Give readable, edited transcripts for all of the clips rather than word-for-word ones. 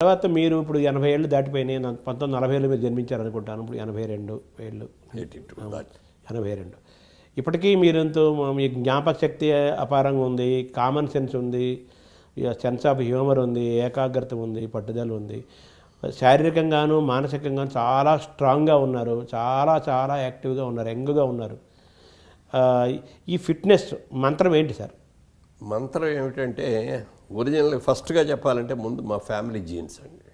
తర్వాత మీరు ఇప్పుడు 80 ఏళ్ళు దాటిపోయినాయి. 1940లో మీరు జన్మించారనుకుంటాను. ఇప్పుడు 82 ఏళ్ళు, 82. ఇప్పటికీ మీరంతో మీ జ్ఞాపక శక్తి అపారంగా ఉంది, కామన్ సెన్స్ ఉంది, సెన్స్ ఆఫ్ హ్యూమర్ ఉంది, ఏకాగ్రత ఉంది, పట్టుదల ఉంది. శారీరకంగాను మానసికంగాను చాలా స్ట్రాంగ్గా ఉన్నారు, చాలా చాలా యాక్టివ్గా ఉన్నారు, యంగ్గా ఉన్నారు. ఈ ఫిట్నెస్ మంత్రం ఏంటి సార్? మంత్రం ఏమిటంటే ఒరిజినల్ ఫస్ట్గా చెప్పాలంటే ముందు మా ఫ్యామిలీ జీన్స్ అండి.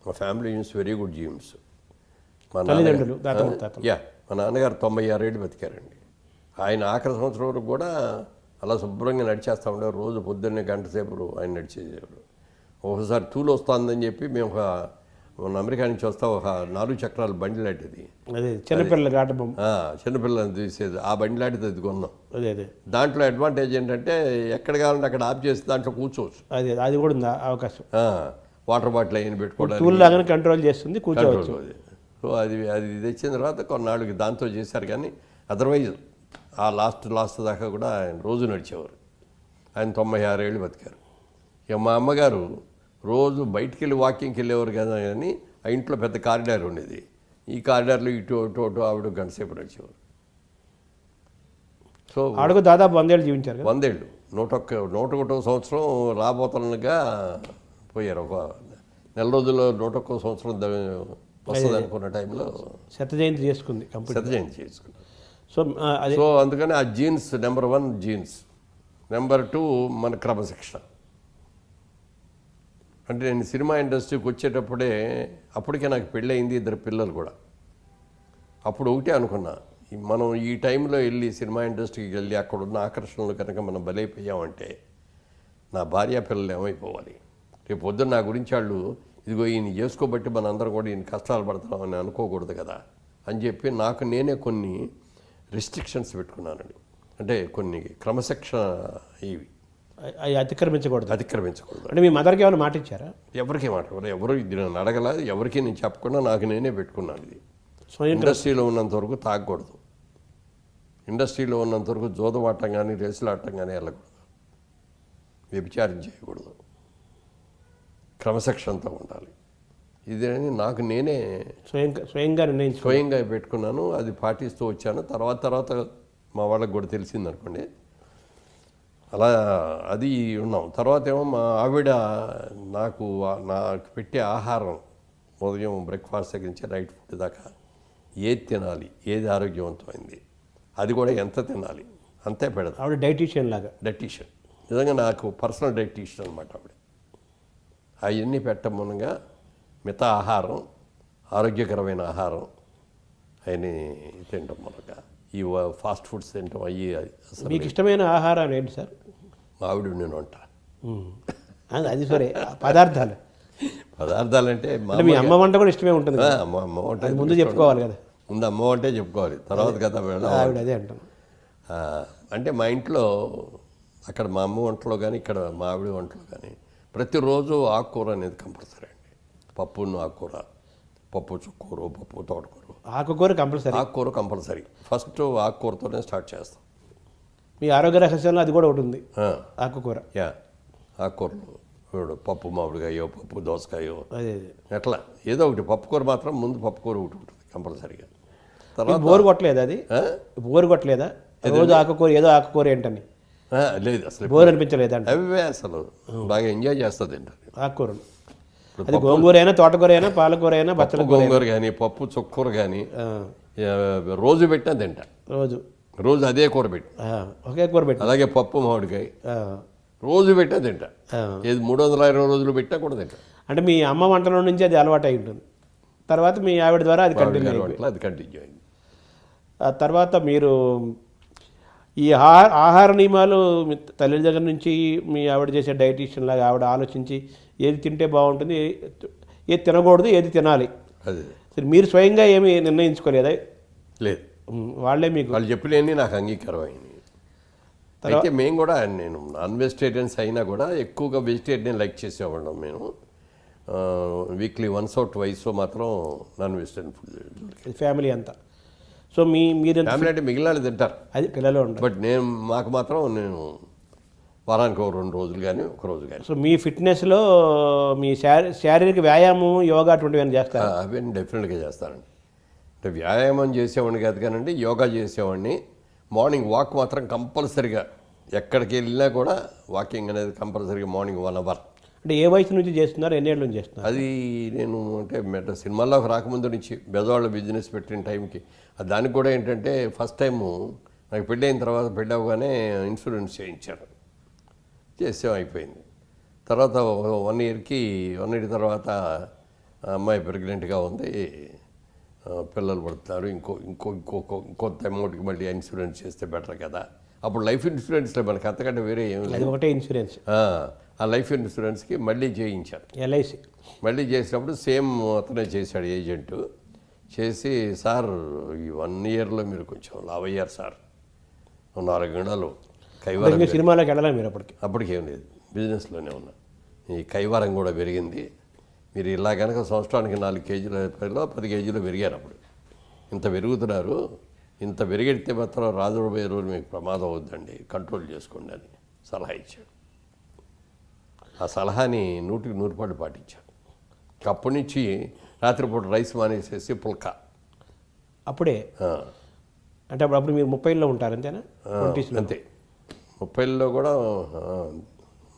మా family genes very good jeans. మా తల్లిదండ్రులు మా నాన్నగారు 96 ఏళ్ళు బతికారండి. ఆయన ఆఖరి సంవత్సరం వరకు కూడా అలా శుభ్రంగా నడిచేస్తూ ఉండేవారు. రోజు పొద్దున్నే గంట సేపు ఆయన నడిచేసేవారు. ఒకసారి తూలు వస్తుందని చెప్పి మేము మన అమెరికా నుంచి వస్తా ఒక 4 చక్రాల బండి లాంటిది, అదే చిన్నపిల్లల ఆట బొమ్మ, చిన్నపిల్లలని తీసేది ఆ బండి లాంటిది అది కొన్నాం. అదే దాంట్లో అడ్వాంటేజ్ ఏంటంటే ఎక్కడ కావాలంటే అక్కడ ఆఫ్ చేసి దాంట్లో కూర్చోవచ్చు. అది కూడా ఉంది అవకాశం. వాటర్ బాటిల్ అయిన పెట్టుకోవడానికి టూల్ లాగానే కంట్రోల్ చేస్తుంది, కూర్చోవచ్చు. సో అది తెచ్చిన తర్వాత కొన్నాళ్ళకి దాంతో చేశారు. కానీ అదర్వైజ్ ఆ లాస్ట్ దాకా కూడా ఆయన రోజు నడిచేవారు. ఆయన 96 ఏళ్ళు బతికారు. ఇక మా అమ్మగారు రోజు బయటికి వెళ్ళి వాకింగ్కి వెళ్ళేవారు కదా, కానీ ఆ ఇంట్లో పెద్ద కారిడార్ ఉండేది. ఈ కారిడార్లో ఇటు ఆవిడ గంట సేపు నడిచేవారు. సో ఆవిడకు దాదాపు 100 ఏళ్ళు జీవించారు. 100 ఏళ్ళు 101వ సంవత్సరం రాబోతుండగా పోయారు. ఒక నెల రోజుల్లో 101వ సంవత్సరం వస్తుంది అనుకున్న టైంలో శత జయంతి చేసుకుంది. సో అందుకని ఆ జీన్స్ నెంబర్ 1 జీన్స్. నెంబర్ 2 మన క్రమశిక్షణ. అంటే నేను సినిమా ఇండస్ట్రీకి వచ్చేటప్పుడే అప్పటికే నాకు పెళ్ళయింది, 2 పిల్లలు కూడా. అప్పుడు ఒకటే అనుకున్నా, మనం ఈ టైంలో వెళ్ళి సినిమా ఇండస్ట్రీకి వెళ్ళి అక్కడున్న ఆకర్షణలు కనుక మనం బలైపోయామంటే నా భార్య పిల్లలు ఏమైపోవాలి? రేపు పొద్దున్న నా గురించి వాళ్ళు ఇదిగో ఈయన చేసుకోబట్టి మన అందరం కూడా ఈయన కష్టాలు పడతామని అనుకోకూడదు కదా అని చెప్పి నాకు నేనే కొన్ని రెస్ట్రిక్షన్స్ పెట్టుకున్నానండి. అంటే కొన్ని క్రమశిక్షణ ఇవి అతిక్రమించకూడదు. అంటే మీ మదర్కి ఏమైనా మాట ఇచ్చారా? ఎవరికి మాట ఎవరు ఇది నన్ను అడగల, ఎవరికి నేను చెప్పకుండా నాకు నేనే పెట్టుకున్నాను. ఇది ఇండస్ట్రీలో ఉన్నంత వరకు తాగకూడదు, ఇండస్ట్రీలో ఉన్నంత వరకు జోదమాటం కానీ రేసులాటం కానీ వెళ్ళకూడదు, వ్యభిచారం చేయకూడదు, క్రమశిక్షణతో ఉండాలి. ఇదేని నాకు నేనే స్వయంగా పెట్టుకున్నాను. అది పాటిస్తూ వచ్చాను. తర్వాత మా వాళ్ళకి కూడా తెలిసింది అనుకోండి. అలా అది ఉన్నాం. తర్వాత ఏమో మా ఆవిడ నాకు పెట్టే ఆహారం ఉదయం బ్రేక్ఫాస్ట్ దగ్గర నుంచి నైట్ ఫుడ్ దాకా ఏది తినాలి, ఏది ఆరోగ్యవంతమైంది, అది కూడా ఎంత తినాలి అంతే పెడతాం. ఆవిడ డైటీషియన్ నిజంగా నాకు పర్సనల్ డైటీషియన్ అనమాట ఆవిడ. అవన్నీ పెట్టడం మూలంగా మిగతా ఆహారం, ఆరోగ్యకరమైన ఆహారం అవన్నీ తినడం మూలంగా ఈ ఫాస్ట్ ఫుడ్స్ తినటం అయ్యి. మీకు ఇష్టమైన ఆహారం ఏంటి సార్? మావిడి నేను వంట. అది సరే, పదార్థాలు అంటే మీ అమ్మ వంట కూడా ఇష్టమే ఉంటుంది. అమ్మ వంట ముందు చెప్పుకోవాలి కదా. ముందు అమ్మ వంటే చెప్పుకోవాలి, తర్వాత కదా ఆవిడ అదే అంటాను. అంటే మా ఇంట్లో అక్కడ మా అమ్మ వంటలో కానీ ఇక్కడ మా ఆవిడ వంటలో కానీ ప్రతిరోజు ఆకుకూర అనేది కంపల్సరీ అండి. పప్పును ఆకుకూర, పప్పు చుక్కూరు, పప్పు తోటకూర, ఆకుకూర కంపల్సరీ. ఫస్ట్ ఆకుకూరతోనే స్టార్ట్ చేస్తాం. మీ ఆరోగ్య రహస్యంలో అది కూడా ఒకటి ఉంది, ఆకుకూర. ఆకుకూరలు పప్పు మామిడికాయో, పప్పు దోసకాయో, ఎట్లా ఏదో ఒకటి. పప్పుకూర మాత్రం ముందు పప్పుకూర ఒకటి ఉంటుంది కంపల్సరీగా. తర్వాత బోరు కొట్టలేదు, అది బోరు కొట్టలేదా రోజు ఆకుకూర ఏదో ఆకుకూర ఏంటని? లేదు, అసలు బోర్ అనిపించలేదు అంటే. అవే అసలు బాగా ఎంజాయ్ చేస్తుంది ఏంటని ఆకుకూరలు. అది గోంగూర అయినా, తోటకూర అయినా, పాలకూర అయినా, బచ్చల గోంగూర కానీ, పప్పు చుక్కూర కానీ రోజు పెట్టినా తింటా. రోజు అదే కూర పెట్టి, ఒకే కూర పెట్టి, అలాగే పప్పు మామిడికాయ రోజు పెట్టా తింటా. ఏది 320 రోజులు పెట్టా కూడా తింటా. అంటే మీ అమ్మ వంటలో నుంచి అది అలవాటు అయి ఉంటుంది. తర్వాత మీ ఆవిడ ద్వారా అది కంటిన్యూ అయింది. ఆ తర్వాత మీరు ఈ ఆహార నియమాలు మీ తల్లి దగ్గర నుంచి మీ ఆవిడ చేసే డైటీషియన్ లాగా ఆవిడ ఆలోచించి ఏది తింటే బాగుంటుంది, ఏది తినకూడదు, ఏది తినాలి, అదే మీరు స్వయంగా ఏమి నిర్ణయించుకోలేదా? లేదు, వాళ్ళు చెప్పినవి నాకు అంగీకారం అయింది. అయితే మేము కూడా, నేను నాన్ వెజిటేరియన్స్ అయినా కూడా ఎక్కువగా వెజిటేరియన్ లైక్ చేసేవాళ్ళం. మేము వీక్లీ వన్స్ ఆర్ ట్వైస్ మాత్రం నాన్ వెజిటేరియన్ ఫుడ్ ఫ్యామిలీ అంతా. సో మీరు ఫ్యామిలీ అంటే మిగిలిన తింటారు, అది పిల్లలు ఉంటారు. బట్ మాకు మాత్రం నేను వారానికి 2 రోజులు కానీ 1 రోజు కానీ. సో మీ ఫిట్నెస్లో మీ శారీరక వ్యాయామం యోగా అటువంటివి ఏమైనా చేస్తారు? అవన్నీ డెఫినెట్గా చేస్తానండి. అంటే వ్యాయామం చేసేవాడిని కాదు కానండి, యోగా చేసేవాడిని. మార్నింగ్ వాక్ మాత్రం కంపల్సరిగా ఎక్కడికి వెళ్ళినా కూడా వాకింగ్ అనేది కంపల్సరీగా మార్నింగ్ 1 అవర్. అంటే ఏ వయసు నుంచి చేస్తున్నారు, ఎన్నేళ్ళ నుంచి చేస్తున్నారు? అది నేను అంటే సినిమాల్లోకి రాకముందు నుంచి బెజవాళ్ళ బిజినెస్ పెట్టిన టైంకి దానికి కూడా ఏంటంటే ఫస్ట్ టైము నాకు పెళ్ళి అయిన తర్వాత పెళ్ళి అవ్వగానే ఇన్సూరెన్స్ చేయించారు. చేసాం, అయిపోయింది. తర్వాత 1 ఇయర్ తర్వాత అమ్మాయి ప్రెగ్నెంట్గా ఉంది, పిల్లలు పడుతున్నారు, ఇంకొంత అమౌంట్కి మళ్ళీ ఇన్సూరెన్స్ చేస్తే బెటర్ కదా. అప్పుడు లైఫ్ ఇన్సూరెన్స్లో మనకి అంతకంటే వేరే ఏమి లేదు, ఒకటే ఇన్సూరెన్స్. ఆ లైఫ్ ఇన్సూరెన్స్కి మళ్ళీ చేయించారు. ఎల్ఐసి మళ్ళీ చేసినప్పుడు సేమ్ అతనే చేశాడు ఏజెంటు. చేసి సార్ ఈ 1 ఇయర్లో మీరు కొంచెం లావ్ అయ్యారు సార్, 4 గంటలు కైవారం. సినిమాలోకి వెళ్ళాలి మీరు అప్పటికేం లేదు, బిజినెస్లోనే ఉన్నా. ఈ కైవారం కూడా పెరిగింది. మీరు ఇలా కనుక సంవత్సరానికి 4 కేజీల 10 కేజీలు పెరిగారు. అప్పుడు ఇంత పెరుగుతున్నారు, ఇంత పెరిగెడితే మాత్రం రాజుబోయే రోజు మీకు ప్రమాదం అవుద్దండి, కంట్రోల్ చేసుకోండి అని సలహా ఇచ్చాడు. ఆ సలహాని 100కి 100 పాటించాడు. అప్పటి నుంచి రాత్రిపూట రైస్ మానేసేసి పుల్కా. అప్పుడే అంటే అప్పుడు మీరు 30లో ఉంటారు అంతేనా? అంతే, 30లో కూడా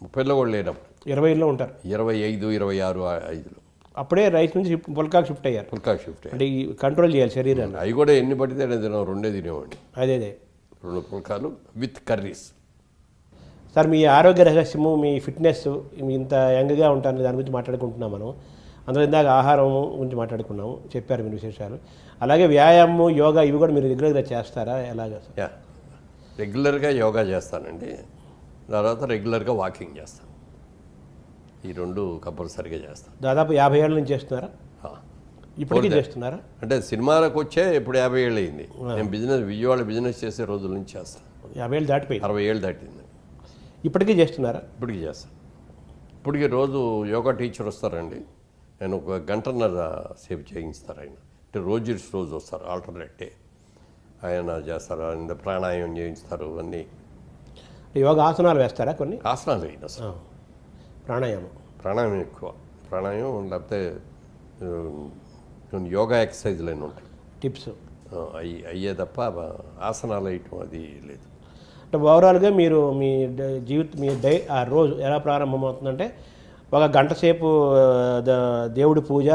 30లో కూడా లేనప్పుడు 20లో ఉంటారు. 25, 26, 5లో అప్పుడే రైస్ నుంచి పుల్కాకి షిఫ్ట్ అయ్యారు. పుల్కాకి షిఫ్ట్ అంటే ఈ కంట్రోల్ చేయాలి శరీరాన్ని. అవి కూడా ఎన్ని పడితే తినాం, 2 తినేవాడిని. అదే 2 పుల్కాలు విత్ కర్రీస్. సార్ మీ ఆరోగ్య రహస్యము, మీ ఫిట్నెస్, ఇంత యంగ్గా ఉంటారని దాని గురించి మాట్లాడుకుంటున్నాం మనం. అందులో ఇందాక ఆహారం గురించి మాట్లాడుకున్నాము, చెప్పారు మీరు విశేషాలు. అలాగే వ్యాయామం, యోగా ఇవి కూడా మీరు రెగ్యులర్గా చేస్తారా, ఎలాగా సార్? రెగ్యులర్గా యోగా చేస్తానండి, తర్వాత రెగ్యులర్గా వాకింగ్ చేస్తాను. ఈ 2 కంపల్సరీగా చేస్తాను. దాదాపు 50 ఏళ్ళ నుంచి చేస్తున్నారా? ఇప్పటికీ చేస్తున్నారా? అంటే సినిమాలకు వచ్చే ఇప్పుడు 50 ఏళ్ళు అయింది. నేను విజయవాడ బిజినెస్ చేసే రోజుల నుంచి చేస్తాను. 50 ఏళ్ళు దాటిపోయింది. 60 ఏళ్ళు దాటింది. ఇప్పటికీ చేస్తున్నారా? ఇప్పటికీ చేస్తాను. ఇప్పటికీ రోజు యోగా టీచర్ వస్తారండి, నేను 1 గంటన్నర సేపు చేయిస్తారు ఆయన. అంటే రోజు వస్తారు, ఆల్టర్నేట్ డే ఆయన చేస్తారు. ఆయన ప్రాణాయామం చేయిస్తారు. అన్నీ యోగా ఆసనాలు వేస్తారా? కొన్ని ఆసనాలు వేయండి అసలు. ప్రాణాయామం ఎక్కువ, ప్రాణాయామం లేకపోతే కొన్ని యోగా ఎక్సర్సైజ్లు అన్నీ ఉంటాయి, టిప్స్ అయ్యే తప్ప ఆసనాలు వేయటం అది లేదు. అంటే ఓవరాల్గా మీరు మీ ఆ రోజు ఎలా ప్రారంభమవుతుందంటే 1 గంట సేపు దేవుడి పూజ,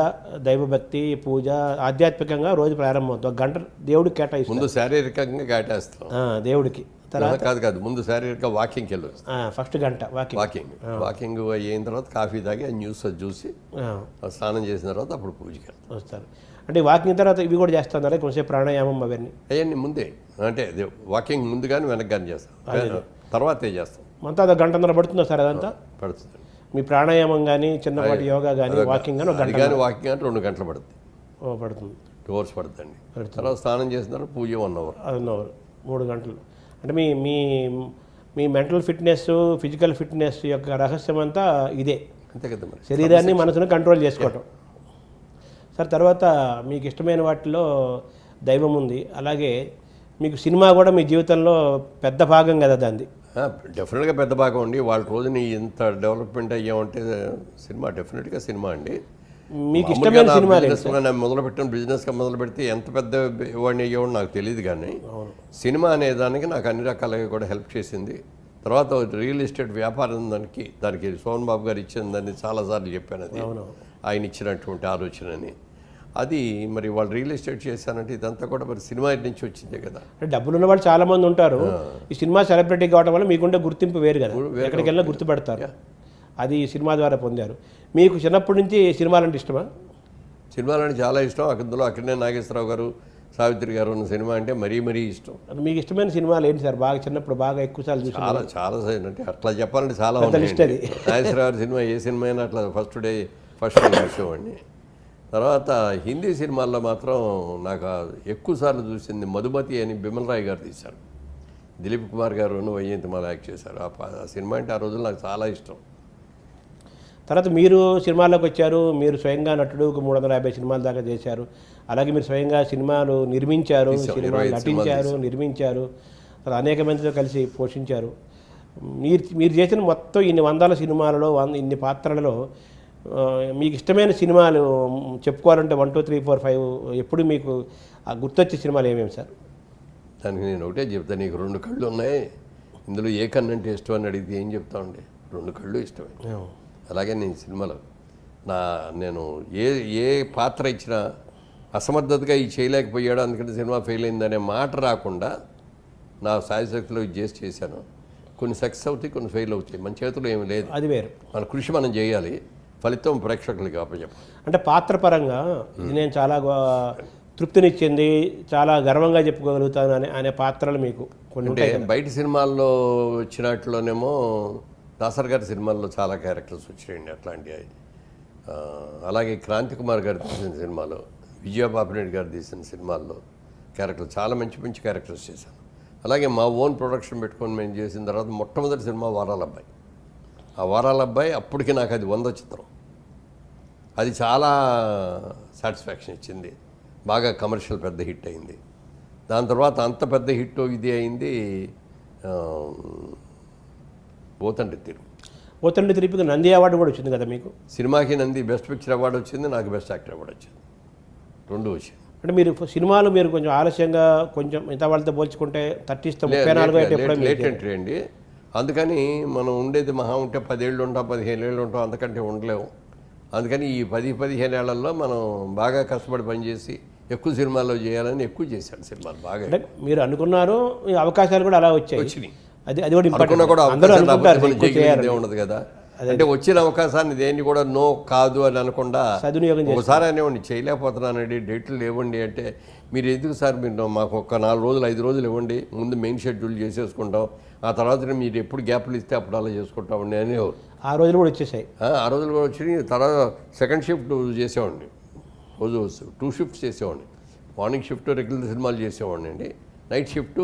దైవభక్తి పూజ, ఆధ్యాత్మికంగా రోజు ప్రారంభమవుతుంది. 1 గంట దేవుడికి కేటాయిస్తాం. ముందు శారీరకంగా కేటాయిస్తాం దేవుడికి. తర్వాత కాదు ముందు శారీరక వాకింగ్కి వెళ్ళి ఫస్ట్ గంట వాకింగ్ అయిన తర్వాత కాఫీ తాగి ఆ న్యూస్ చూసి స్నానం చేసిన తర్వాత అప్పుడు పూజకి వస్తారు. అంటే వాకింగ్ తర్వాత ఇవి కూడా చేస్తున్నారు, కొంచెంసేపు ప్రాణాయామం అవన్నీ ముందే. అంటే వాకింగ్ ముందు కానీ వెనక్కి కానీ చేస్తాం, తర్వాతే చేస్తాం. అంతా 1 గంటన్నర పడుతుందా సార్? అదంతా పడుతుంది. మీ ప్రాణాయామం కానీ, చిన్నపాటి యోగా కానీ, వాకింగ్ కానీ 1 గంట కానీ వాకింగ్ అంటే 2 గంటలు పడుతుంది. పడుతుంది, 2 hours పడుతుంది. తర్వాత స్నానం చేసిన తర్వాత పూజ 1 hour. 1 hour, 3 గంటలు. అంటే మీ మీ మీ మెంటల్ ఫిట్నెస్, ఫిజికల్ ఫిట్నెస్ యొక్క రహస్యం అంతా ఇదే. అంతే కదా మరి, శరీరాన్ని మనసును కంట్రోల్ చేసుకోవటం. సార్ తర్వాత మీకు ఇష్టమైన వాటిలో దైవం ఉంది, అలాగే మీకు సినిమా కూడా మీ జీవితంలో పెద్ద భాగం కదా దాన్ని? డెఫినెట్గా పెద్ద భాగం అండి. వాళ్ళ రోజుని ఇంత డెవలప్మెంట్ అయ్యామంటే డెఫినెట్గా సినిమా అండి. మీకు ఇష్టమైన సినిమా మొదలుపెట్టిన బిజినెస్గా మొదలు పెడితే ఎంత పెద్ద వాడిని అయ్యేవాడు నాకు తెలియదు, కానీ సినిమా అనే దానికి నాకు అన్ని రకాలుగా కూడా హెల్ప్ చేసింది. తర్వాత రియల్ ఎస్టేట్ వ్యాపారం దానికి సోహన్ బాబు గారు ఇచ్చిందని చాలాసార్లు చెప్పాను. అది ఆయన ఇచ్చినటువంటి ఆలోచనని. అది మరి వాళ్ళు రియల్ ఎస్టేట్ చేశానంటే ఇదంతా కూడా మరి సినిమా నుంచి వచ్చిందే కదా. డబ్బులు ఉన్న వాళ్ళు చాలా మంది ఉంటారు, ఈ సినిమా సెలబ్రిటీ కావడం వల్ల మీకుండే గుర్తింపు వేరు కదా, ఎక్కడికి వెళ్ళినా గుర్తుపెడతారు. అది సినిమా ద్వారా పొందారు. మీకు చిన్నప్పటి నుంచి సినిమాలంటే ఇష్టమా? సినిమాలంటే చాలా ఇష్టం. అందులో అక్కడనే నాగేశ్వరరావు గారు, సావిత్రి గారు ఉన్న సినిమా అంటే మరీ ఇష్టం. మీకు ఇష్టమైన సినిమాలు ఏంటి సార్? బాగా చిన్నప్పుడు బాగా ఎక్కువసార్లు చూసి? చాలా అంటే అట్లా చెప్పాలంటే చాలా ఉన్నాయి. నాగేశ్వరరావు సినిమా ఏ సినిమా అయినా అట్లా ఫస్ట్ డే చూసేవాడిని. తర్వాత హిందీ సినిమాల్లో మాత్రం నాకు ఎక్కువసార్లు చూసింది మధుమతి అని బిమల్ రాయ్ గారు తీశారు. దిలీప్ కుమార్ గారు వైజయంతిమాల యాక్ట్ చేశారు. ఆ సినిమా అంటే ఆ రోజుల్లో నాకు చాలా ఇష్టం. తర్వాత మీరు సినిమాల్లోకి వచ్చారు, మీరు స్వయంగా నటుడు 350 సినిమాల దాకా చేశారు. అలాగే మీరు స్వయంగా సినిమాలు నిర్మించారు, సినిమాలు నటించారు, నిర్మించారు, అనేక మందితో కలిసి పోషించారు. మీరు చేసిన మొత్తం ఇన్ని వందల సినిమాలలో ఇన్ని పాత్రలలో మీకు ఇష్టమైన సినిమాలు చెప్పుకోవాలంటే 1 2 3 4 5 ఎప్పుడు మీకు గుర్తొచ్చే సినిమాలు ఏమేమి సార్? దానికి నేను ఒకటే చెప్తాను, నీకు 2 కళ్ళు ఉన్నాయి, ఇందులో ఏ కన్ను అంటే ఇష్టం అని అడిగితే ఏం చెప్తామండి? 2 కళ్ళు ఇష్టమే. అలాగే నేను సినిమాలో నేను ఏ పాత్ర ఇచ్చినా అసమర్థతగా ఈ చేయలేకపోయాడు అందుకంటే సినిమా ఫెయిల్ అయిందనే మాట రాకుండా నా సాయశక్తిలో ఇది చేశాను. కొన్ని సక్సెస్ అవుతాయి, కొన్ని ఫెయిల్ అవుతాయి, మన చేతిలో ఏమి లేదు. అది వేరు. మన కృషి మనం చేయాలి, ఫలితం ప్రేక్షకులకి అప్పచెప్పాలి. అంటే పాత్ర పరంగా ఇది నేను చాలా తృప్తినిచ్చింది, చాలా గర్వంగా చెప్పుకోగలుగుతాను అనే పాత్రలు మీకు కొన్ని అంటే బయట సినిమాల్లో వచ్చినట్లోనేమో దాసర్ గారి సినిమాల్లో చాలా క్యారెక్టర్స్ వచ్చాయండి అట్లాంటివి. అలాగే క్రాంతి కుమార్ గారు తీసిన సినిమాలో, విజయబాబురెడ్డి గారు తీసిన సినిమాల్లో క్యారెక్టర్లు చాలా మంచి మంచి క్యారెక్టర్స్ చేశాను. అలాగే మా ఓన్ ప్రొడక్షన్ పెట్టుకొని మేము చేసిన తర్వాత మొట్టమొదటి సినిమా వారాల అబ్బాయి. ఆ వారాల అబ్బాయి అప్పటికి నాకు అది 100 చిత్రం. అది చాలా సాటిస్ఫాక్షన్ ఇచ్చింది, బాగా కమర్షియల్ పెద్ద హిట్ అయింది. దాని తర్వాత అంత పెద్ద హిట్ ఇది అయింది పోతండి తిరుపతికి నంది అవార్డు కూడా వచ్చింది కదా మీకు? సినిమాకి నంది బెస్ట్ పిక్చర్ అవార్డు వచ్చింది, నాకు బెస్ట్ యాక్టర్ అవార్డు వచ్చింది, 2 వచ్చింది. అంటే మీరు సినిమాలు మీరు కొంచెం ఆలస్యంగా, కొంచెం మిగతా వాళ్ళతో పోల్చుకుంటే 30 34 లేట్ ఎంట్రీ అండి. అందుకని మనం ఉండేది మహా ఉంటే 10 ఏళ్ళు ఉంటాం, 15 ఏళ్ళు ఉంటాం, అంతకంటే ఉండలేము. అందుకని ఈ 10-15 ఏళ్లలో మనం బాగా కష్టపడి పనిచేసి ఎక్కువ సినిమాల్లో చేయాలని ఎక్కువ చేశాను సినిమాలు బాగా. అంటే మీరు అనుకున్నారు, ఈ అవకాశాలు కూడా అలా వచ్చినాయి. అది కూడా ఉండదు కదా. అంటే వచ్చిన అవకాశాన్ని దేన్ని కూడా నో కాదు అని అనకుండా ఒకసారి అనేవ్వండి, చేయలేకపోతున్నానండి, డేట్లు లేవండి అంటే, మీరు ఎందుకు సార్ మీరు మాకు ఒక 4 రోజులు 5 రోజులు ఇవ్వండి, ముందు మెయిన్ షెడ్యూల్ చేసేసుకుంటాం, ఆ తర్వాత మీరు ఎప్పుడు గ్యాప్లు ఇస్తే అప్పుడు అలా చేసుకుంటామండి అనేవారు. ఆ రోజులు కూడా వచ్చేసాయి. ఆ రోజులు కూడా వచ్చి తర్వాత సెకండ్ షిఫ్ట్ చేసేవాడిని, రోజు 2 షిఫ్ట్స్ చేసేవాడిని. మార్నింగ్ షిఫ్ట్ రెగ్యులర్ సినిమాలు చేసేవాడిని అండి, నైట్ షిఫ్ట్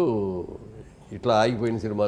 ఇట్లా ఆగిపోయిన సినిమాలు